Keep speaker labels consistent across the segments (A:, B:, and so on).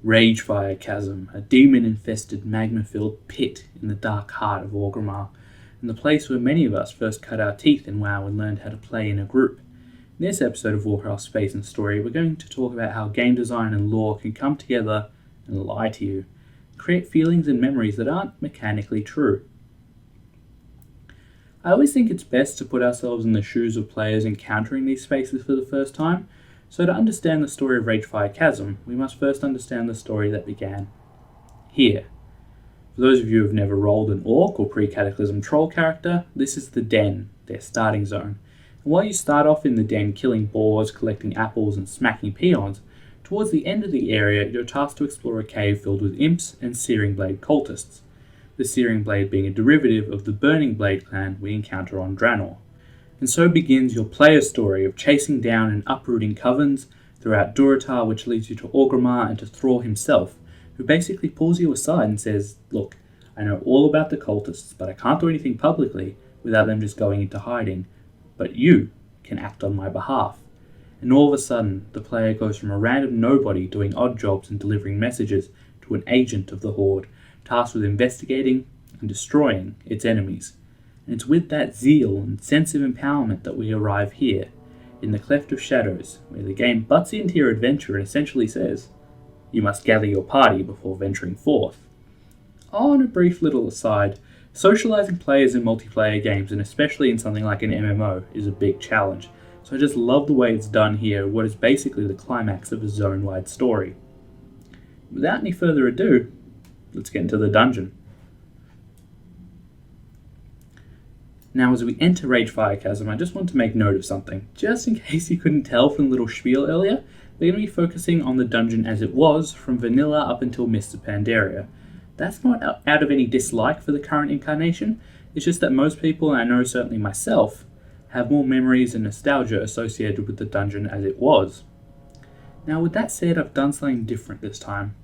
A: Ragefire Chasm, a demon-infested magma-filled pit in the dark heart of Orgrimmar, and the place where many of us first cut our teeth in WoW and learned how to play in a group. In this episode of Warcraft Space and Story, we're going to talk about how game design and lore can come together and lie to you, create feelings and memories that aren't mechanically true. I always think it's best to put ourselves in the shoes of players encountering these spaces for the first time, so to understand the story of Ragefire Chasm, we must first understand the story that began here. For those of you who have never rolled an Orc or pre-Cataclysm Troll character, this is the Den, their starting zone. And while you start off in the Den killing boars, collecting apples and smacking peons, towards the end of the area you're tasked to explore a cave filled with imps and Searing Blade cultists. The Searing Blade being a derivative of the Burning Blade clan we encounter on Draenor. And so begins your player story of chasing down and uprooting covens throughout Durotar, which leads you to Orgrimmar and to Thrall himself, who basically pulls you aside and says, "Look, I know all about the cultists, but I can't do anything publicly without them just going into hiding. But you can act on my behalf." And all of a sudden, the player goes from a random nobody doing odd jobs and delivering messages to an agent of the Horde, tasked with investigating and destroying its enemies. And it's with that zeal and sense of empowerment that we arrive here, in the Cleft of Shadows, where the game butts into your adventure and essentially says, you must gather your party before venturing forth. On a brief little aside, socializing players in multiplayer games, and especially in something like an MMO, is a big challenge, so I just love the way it's done here, what is basically the climax of a zone-wide story. Without any further ado, let's get into the dungeon. Now, as we enter Ragefire Chasm, I just want to make note of something. Just in case you couldn't tell from the little spiel earlier, we're going to be focusing on the dungeon as it was, from vanilla up until Mists of Pandaria. That's not out of any dislike for the current incarnation, it's just that most people, and I know certainly myself, have more memories and nostalgia associated with the dungeon as it was. Now, with that said, I've done something different this time.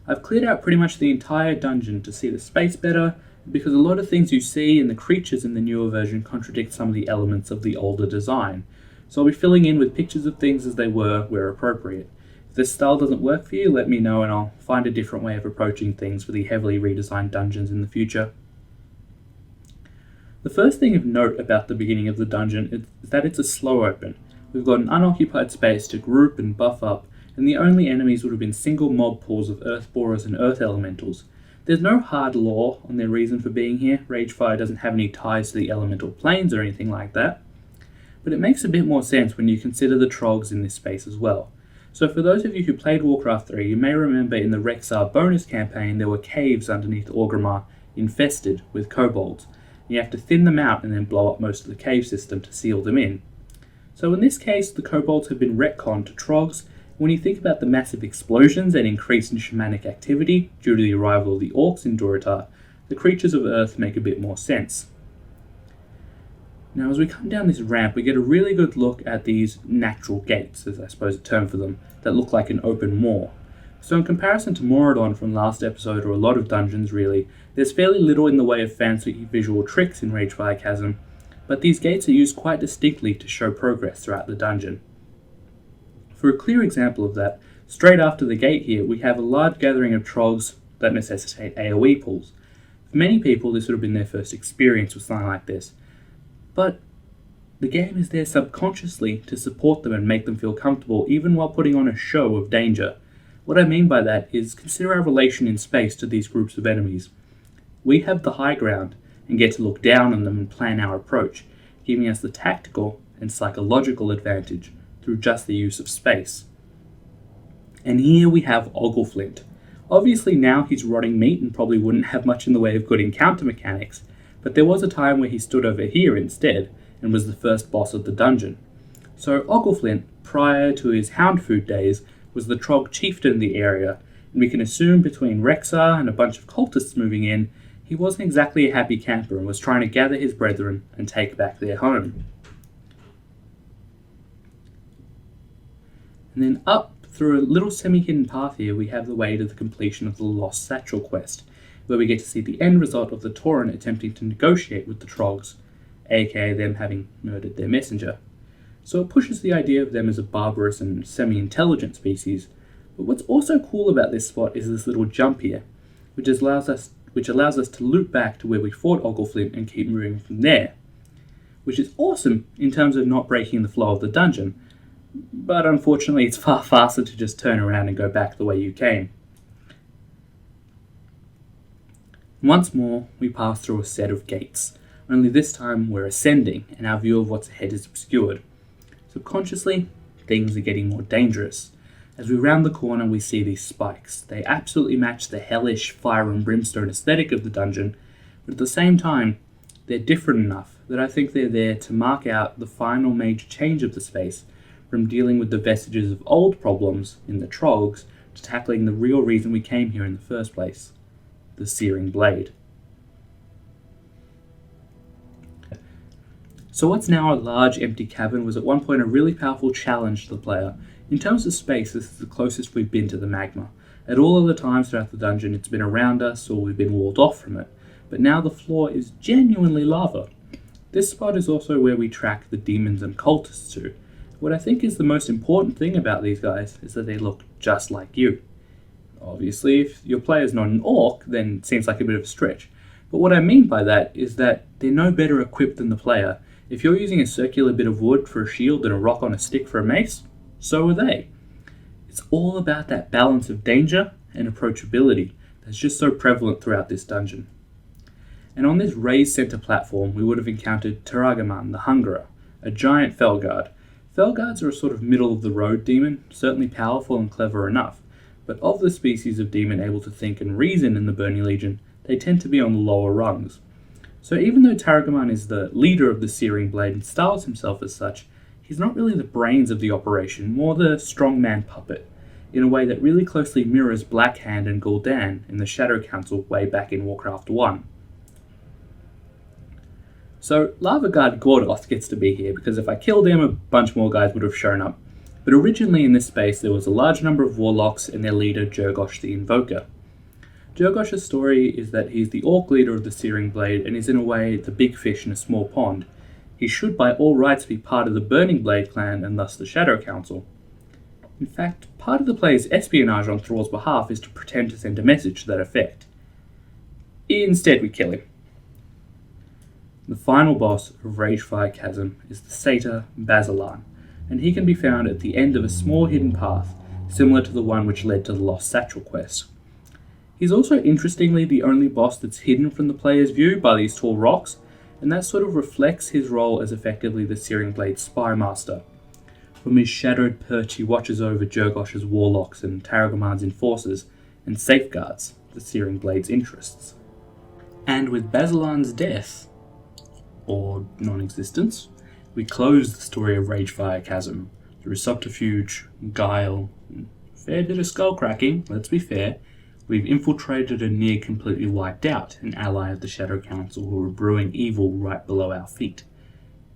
A: I've cleared out pretty much the entire dungeon to see the space better, because a lot of things you see and the creatures in the newer version contradict some of the elements of the older design. So I'll be filling in with pictures of things as they were where appropriate. If this style doesn't work for you, let me know and I'll find a different way of approaching things for the heavily redesigned dungeons in the future. The first thing of note about the beginning of the dungeon is that it's a slow open. We've got an unoccupied space to group and buff up, and the only enemies would have been single mob pools of earth borers and earth elementals. There's no hard lore on their reason for being here. Ragefire doesn't have any ties to the elemental planes or anything like that. But it makes a bit more sense when you consider the trogs in this space as well. So for those of you who played Warcraft 3, you may remember in the Rexxar bonus campaign there were caves underneath Orgrimmar infested with kobolds. You have to thin them out and then blow up most of the cave system to seal them in. So in this case, the kobolds have been retconned to trogs. When you think about the massive explosions and increase in shamanic activity due to the arrival of the orcs in Durotar, the creatures of Earth make a bit more sense. Now, as we come down this ramp, we get a really good look at these natural gates, as I suppose a term for them, that look like an open maw. So in comparison to Moradon from last episode, or a lot of dungeons really, there's fairly little in the way of fancy visual tricks in Ragefire Chasm, but these gates are used quite distinctly to show progress throughout the dungeon. For a clear example of that, straight after the gate here, we have a large gathering of trogs that necessitate AoE pulls. For many people, this would have been their first experience with something like this, but the game is there subconsciously to support them and make them feel comfortable, even while putting on a show of danger. What I mean by that is, consider our relation in space to these groups of enemies. We have the high ground and get to look down on them and plan our approach, giving us the tactical and psychological advantage through just the use of space. And here we have Ogleflint. Obviously now he's rotting meat and probably wouldn't have much in the way of good encounter mechanics, but there was a time where he stood over here instead, and was the first boss of the dungeon. So Ogleflint, prior to his Hound Food days, was the Trog chieftain in the area, and we can assume between Rexxar and a bunch of cultists moving in, he wasn't exactly a happy camper and was trying to gather his brethren and take back their home. And then up through a little semi-hidden path here, we have the way to the completion of the Lost Satchel quest, where we get to see the end result of the Tauren attempting to negotiate with the Trogs, aka them having murdered their messenger. So it pushes the idea of them as a barbarous and semi-intelligent species, But what's also cool about this spot is this little jump here, which allows us to loop back to where we fought Ogleflint and keep moving from there, which is awesome in terms of not breaking the flow of the dungeon, but unfortunately it's far faster to just turn around and go back the way you came. Once more, we pass through a set of gates, only this time we're ascending and our view of what's ahead is obscured. Subconsciously, things are getting more dangerous. As we round the corner, we see these spikes. They absolutely match the hellish fire and brimstone aesthetic of the dungeon, but at the same time, they're different enough that I think they're there to mark out the final major change of the space, from dealing with the vestiges of old problems in the trogs to tackling the real reason we came here in the first place, the Searing Blade. So what's now a large empty cavern was at one point a really powerful challenge to the player. In terms of space, this is the closest we've been to the magma. At all other times throughout the dungeon, it's been around us or we've been walled off from it, but now the floor is genuinely lava. This spot is also where we track the demons and cultists to. What I think is the most important thing about these guys is that they look just like you. Obviously, if your player's not an orc, then it seems like a bit of a stretch. But what I mean by that is that they're no better equipped than the player. If you're using a circular bit of wood for a shield and a rock on a stick for a mace, so are they. It's all about that balance of danger and approachability that's just so prevalent throughout this dungeon. And on this raised centre platform, we would have encountered Taragaman, the Hungerer, a giant Felguard. Felguards are a sort of middle-of-the-road demon, certainly powerful and clever enough, but of the species of demon able to think and reason in the Burning Legion, they tend to be on the lower rungs. So even though Taragaman is the leader of the Searing Blade and styles himself as such, he's not really the brains of the operation, more the strongman puppet, in a way that really closely mirrors Blackhand and Gul'dan in the Shadow Council way back in Warcraft 1. So Lava Guard Gordoth gets to be here because if I killed him, a bunch more guys would have shown up. But originally in this space there was a large number of warlocks and their leader Jurgosh the Invoker. Jurgosh's story is that he's the orc leader of the Searing Blade and is in a way the big fish in a small pond. He should by all rights be part of the Burning Blade clan and thus the Shadow Council. In fact, part of the player's espionage on Thrall's behalf is to pretend to send a message to that effect. Instead we kill him. The final boss of Ragefire Chasm is the Satyr Bazelon, and he can be found at the end of a small hidden path, similar to the one which led to the Lost Satchel quest. He's also interestingly the only boss that's hidden from the player's view by these tall rocks, and that sort of reflects his role as effectively the Searing Blade's spy master. From his shadowed perch he watches over Jurgosh's warlocks and Taragaman's enforcers, and safeguards the Searing Blade's interests. And with Bazelon's death, or non-existence, we close the story of Ragefire Chasm. Through subterfuge, guile, and a fair bit of skull cracking, let's be fair, we've infiltrated and near completely wiped out an ally of the Shadow Council who were brewing evil right below our feet.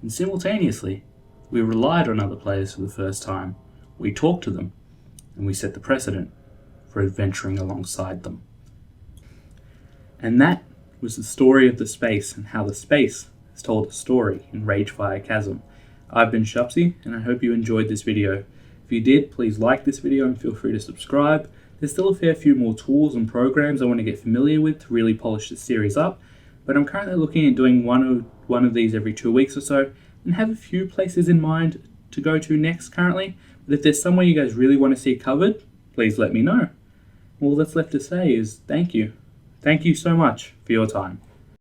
A: And simultaneously, we relied on other players for the first time. We talked to them, and we set the precedent for adventuring alongside them. And that was the story of the space and how the space has told a story in Ragefire Chasm. I've been Shuppzy, and I hope you enjoyed this video. If you did, please like this video and feel free to subscribe. There's still a fair few more tools and programs I want to get familiar with to really polish this series up, but I'm currently looking at doing one of these every 2 weeks or so, and have a few places in mind to go to next currently. But if there's somewhere you guys really want to see covered, please let me know. All that's left to say is thank you. Thank you so much for your time.